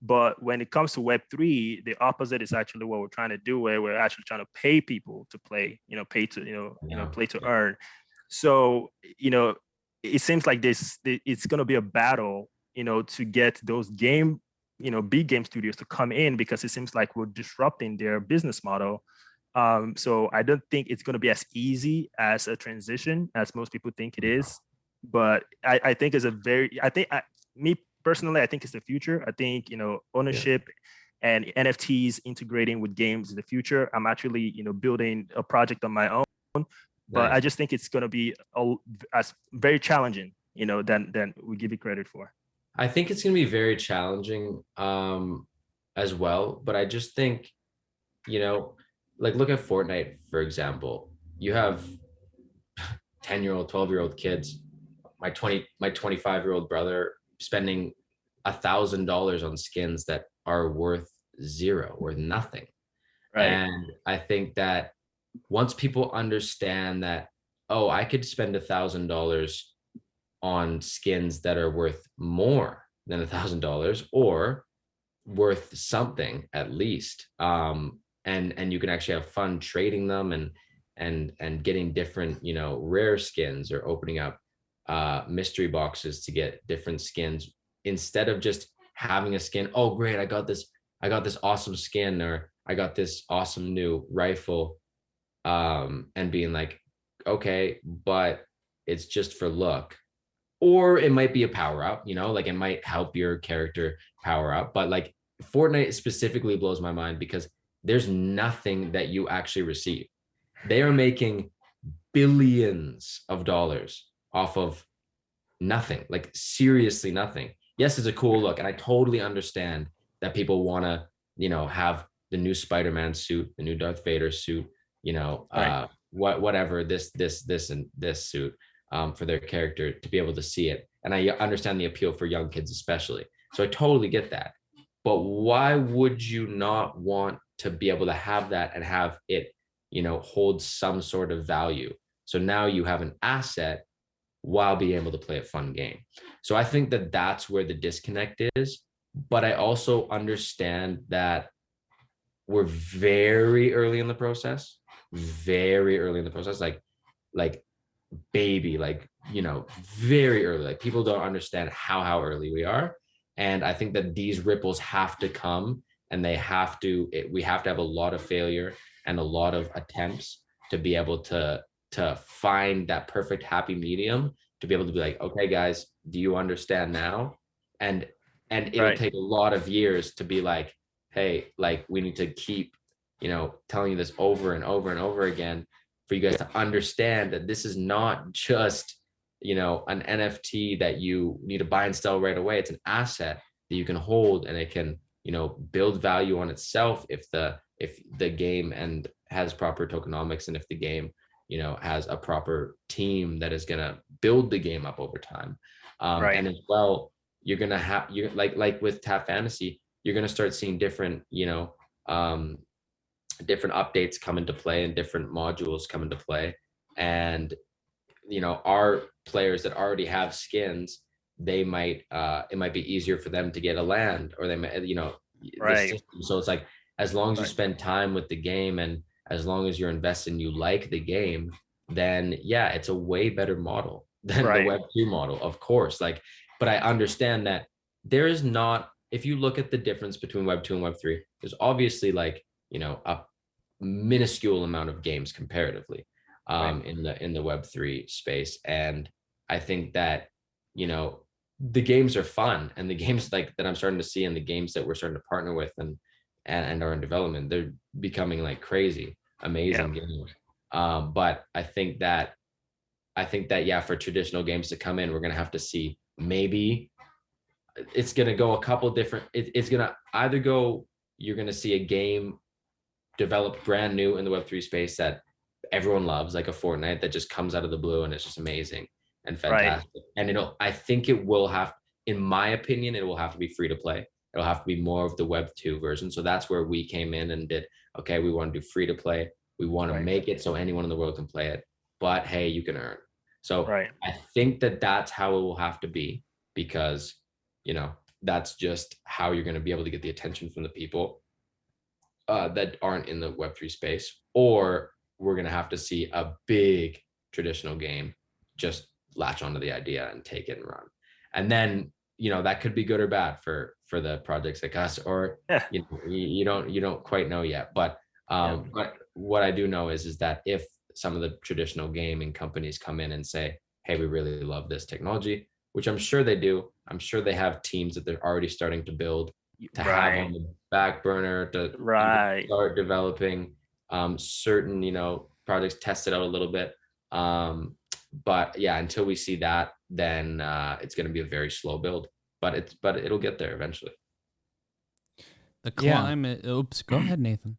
But when it comes to Web3, the opposite is actually what we're trying to do, where we're actually trying to pay people to play, pay to play to earn. So it seems like it's going to be a battle to get those big game studios to come in, because it seems like we're disrupting their business model. So I don't think it's going to be as easy as a transition as most people think it is. But I think me personally, I think it's the future. I think ownership and NFTs integrating with games in the future. I'm actually building a project on my own, but I just think it's going to be as very challenging than we give it credit for. I think it's going to be very challenging as well. But I just think, like look at Fortnite, for example. You have 10-year-old, 12-year-old kids, my 25-year-old brother spending $1,000 on skins that are worth zero, worth nothing. Right. And I think that once people understand that, oh, I could spend $1,000 on skins that are worth more than $1,000 or worth something at least, and you can actually have fun trading them and getting different rare skins, or opening up mystery boxes to get different skins, instead of just having a skin. Oh great, I got this awesome skin, or I got this awesome new rifle, and being like, okay, but it's just for look. Or it might be a power up, like it might help your character power up. But like Fortnite specifically blows my mind because there's nothing that you actually receive. They are making billions of dollars off of nothing, like seriously nothing. Yes, it's a cool look. And I totally understand that people want to, have the new Spider-Man suit, the new Darth Vader suit, right. Whatever, this and this suit. For their character to be able to see it. And I understand the appeal for young kids especially. So I totally get that. But why would you not want to be able to have that and have it, hold some sort of value? So now you have an asset while being able to play a fun game. So I think that that's where the disconnect is. But I also understand that we're very early in the process, like like baby, like, you know, very early. Like people don't understand how early we are. And I think that these ripples have to come, and we have to have a lot of failure and a lot of attempts to be able to find that perfect happy medium, to be able to be like, okay guys, do you understand now? And it'll take a lot of years to be like, hey, like we need to keep, you know, telling you this over and over and over again for you guys to understand that this is not just, you know, an NFT that you need to buy and sell right away. It's an asset that you can hold, and it can, you know, build value on itself if the game and has proper tokenomics, and if the game, you know, has a proper team that is going to build the game up over time. And as well, you're going to have, you like with TapFantasy, you're going to start seeing different, you know, different updates come into play and different modules come into play. And, you know, our players that already have skins, they might, it might be easier for them to get a land, or they might, you know, the system. So it's like, as long as you spend time with the game, and as long as you're invested and you like the game, then yeah, it's a way better model than the Web2 model, of course. Like, but I understand that there is not, if you look at the difference between Web2 and Web3, there's obviously like, you know, a minuscule amount of games comparatively in the Web3 space. And I think that, you know, the games are fun, and the games like that I'm starting to see, and the games that we're starting to partner with and are in development, they're becoming like crazy, amazing games. But I think that yeah, for traditional games to come in, we're gonna have to see, maybe it's gonna go a couple different, it's gonna either go, you're gonna see a game developed brand new in the Web3 space that everyone loves, like a Fortnite that just comes out of the blue and it's just amazing and fantastic. And I think it will have, in my opinion, it will have to be free to play. It'll have to be more of the Web2 version. So that's where we came in and did, okay, we want to do free to play. We want to make it so anyone in the world can play it, but hey, you can earn. So I think that that's how it will have to be, because, you know, that's just how you're going to be able to get the attention from the people that aren't in the Web3 space. Or we're going to have to see a big traditional game just latch onto the idea and take it and run. And then, you know, that could be good or bad for the projects like us, or you know, you don't quite know yet. But but what I do know is that if some of the traditional gaming companies come in and say, hey, we really love this technology, which I'm sure they do, I'm sure they have teams that they're already starting to build, to have on the back burner, to start developing certain, you know, projects, test it out a little bit. But yeah, until we see that, then it's going to be a very slow build, but it'll get there eventually. The climate. Oops, go ahead, Nathan.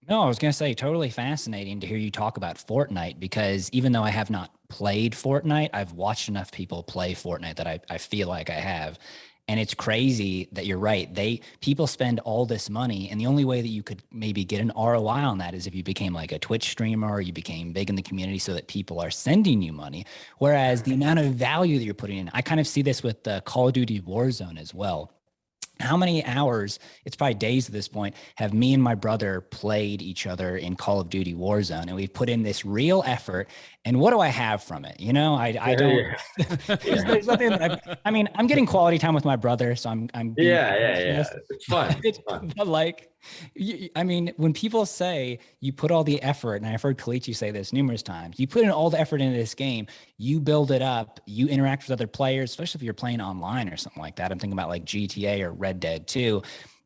No, I was going to say, totally fascinating to hear you talk about Fortnite, because even though I have not played Fortnite, I've watched enough people play Fortnite that I feel like I have. And it's crazy that you're right. People spend all this money, and the only way that you could maybe get an ROI on that is if you became like a Twitch streamer, or you became big in the community so that people are sending you money. Whereas the amount of value that you're putting in, I kind of see this with the Call of Duty Warzone as well. How many hours, it's probably days at this point, have me and my brother played each other in Call of Duty Warzone, and we've put in this real effort. And what do I have from it? You know, I don't, there's nothing that I mean, I'm getting quality time with my brother, so I'm It's fun. It's fun. But like, I mean, when people say you put all the effort, and I've heard Kelechi say this numerous times, you put in all the effort into this game, you build it up, you interact with other players, especially if you're playing online or something like that. I'm thinking about like GTA or Red Dead 2.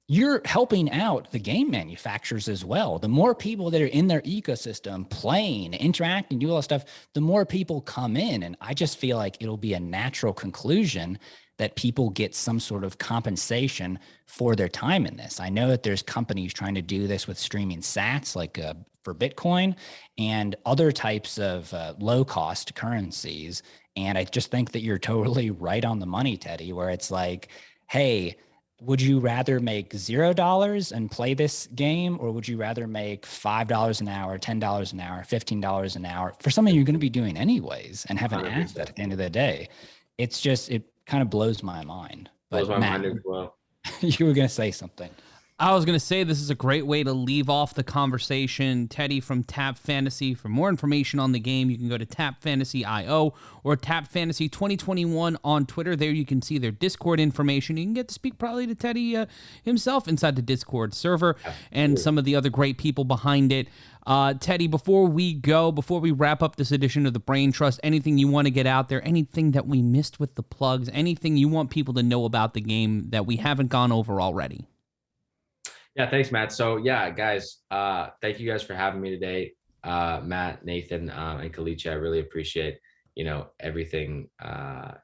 You're helping out the game manufacturers as well. The more people that are in their ecosystem playing, interacting, do all that stuff, the more people come in. And I just feel like it'll be a natural conclusion that people get some sort of compensation for their time in this. I know that there's companies trying to do this with streaming sats, like for Bitcoin and other types of low-cost currencies. And I just think that you're totally right on the money, Tettey, where it's like, hey, would you rather make $0 and play this game, or would you rather make $5 an hour, $10 an hour, $15 an hour for something you're going to be doing anyways and have an 100%. Asset at the end of the day? It's just, it kind of blows my mind. But blows my mind as well. You were going to say something. I was going to say this is a great way to leave off the conversation. Tettey from TapFantasy. For more information on the game, you can go to TapFantasy.io or TapFantasy 2021 on Twitter. There you can see their Discord information. You can get to speak probably to Tettey himself inside the Discord server and some of the other great people behind it. Tettey, before we wrap up this edition of the BrainTrust, anything you want to get out there, anything that we missed with the plugs, anything you want people to know about the game that we haven't gone over already? Yeah, thanks, Matt. So yeah, guys, thank you guys for having me today. Matt, Nathan, and Kelechi, I really appreciate, everything,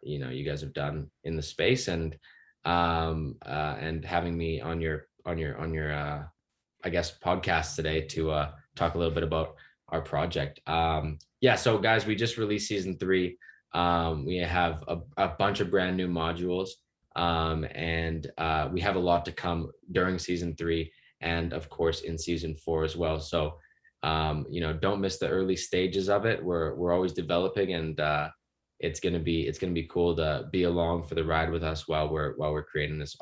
you guys have done in the space and having me on your I guess, podcast today to talk a little bit about our project. So guys, we just released season 3. We have a bunch of brand new modules. We have a lot to come during season 3 and of course in season 4 as well. So, don't miss the early stages of it. We're always developing and, it's going to be cool to be along for the ride with us while we're creating this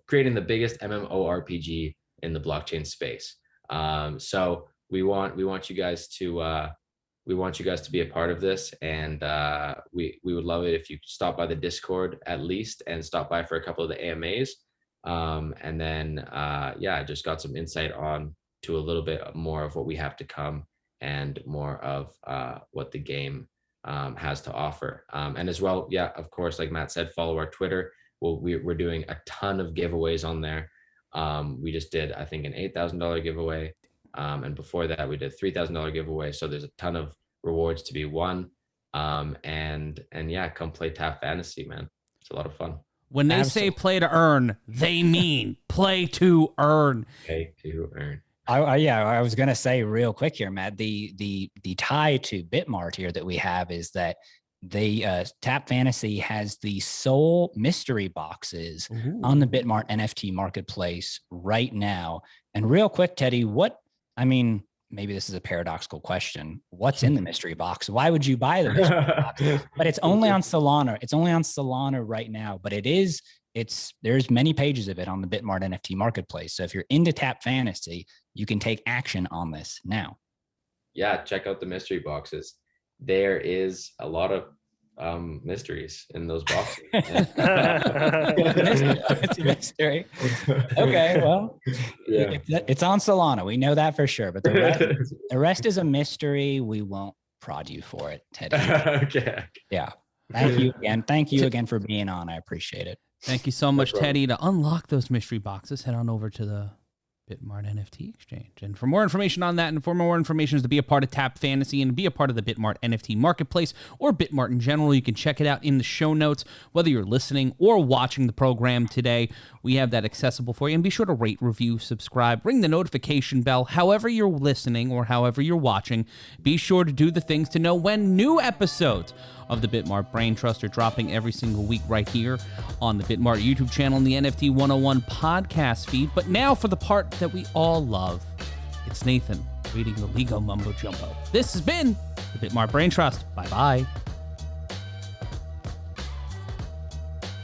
creating the biggest MMORPG in the blockchain space. So we want you guys to be a part of this, and we would love it if you stop by the Discord at least and stop by for a couple of the AMAs. And then I just got some insight on to a little bit more of what we have to come and more of what the game has to offer. And as well, of course, like Matt said, follow our Twitter. We're doing a ton of giveaways on there. We just did, I think, an $8,000 giveaway. And before that, we did $3,000 giveaway. So there's a ton of rewards to be won. And come play TapFantasy, man. It's a lot of fun. When they say play to earn, they mean play to earn. Play to earn. I was gonna say real quick here, Matt. The tie to BitMart here that we have is that they TapFantasy has the sole mystery boxes on the BitMart NFT Marketplace right now. And real quick, Tettey, maybe this is a paradoxical question. What's in the mystery box? Why would you buy the mystery box? But it's only on Solana. It's only on Solana right now, but there's many pages of it on the BitMart NFT Marketplace. So if you're into TapFantasy, you can take action on this now. Yeah, check out the mystery boxes. There is a lot of mysteries in those boxes. It's a mystery. Okay, well, it's on Solana. We know that for sure. But the rest is a mystery. We won't prod you for it, Tettey. Okay. Yeah. Thank you again. Thank you again for being on. I appreciate it. Thank you so much, Tettey. To unlock those mystery boxes, head on over to the BitMart NFT Exchange. And for more information on that and for more information to be a part of TapFantasy and be a part of the BitMart NFT Marketplace or BitMart in general, you can check it out in the show notes. Whether you're listening or watching the program today, we have that accessible for you. And be sure to rate, review, subscribe, ring the notification bell. However you're listening or however you're watching, be sure to do the things to know when new episodes of the BitMart BrainTrust are dropping every single week right here on the BitMart YouTube channel and the NFT 101 podcast feed. But now for the part that we all love. It's Nathan reading the Lego Mumbo Jumbo. This has been the BitMart BrainTrust. Bye-bye.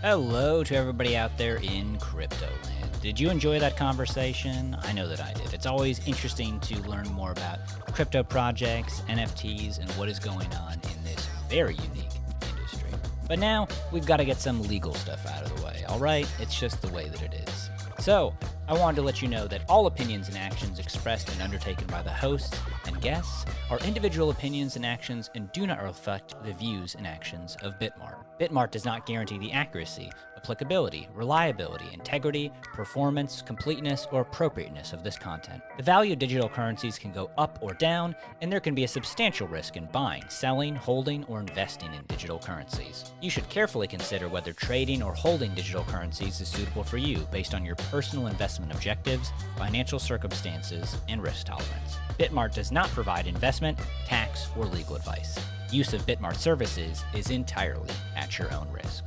Hello to everybody out there in crypto land. Did you enjoy that conversation? I know that I did. It's always interesting to learn more about crypto projects, NFTs, and what is going on in this very unique industry. But now we've got to get some legal stuff out of the way, all right? It's just the way that it is. So I wanted to let you know that all opinions and actions expressed and undertaken by the hosts and guests are individual opinions and actions and do not reflect the views and actions of BitMart. BitMart does not guarantee the accuracy, applicability, reliability, integrity, performance, completeness, or appropriateness of this content. The value of digital currencies can go up or down, and there can be a substantial risk in buying, selling, holding, or investing in digital currencies. You should carefully consider whether trading or holding digital currencies is suitable for you based on your personal investment objectives, financial circumstances, and risk tolerance. BitMart does not provide investment, tax, or legal advice. Use of BitMart services is entirely at your own risk.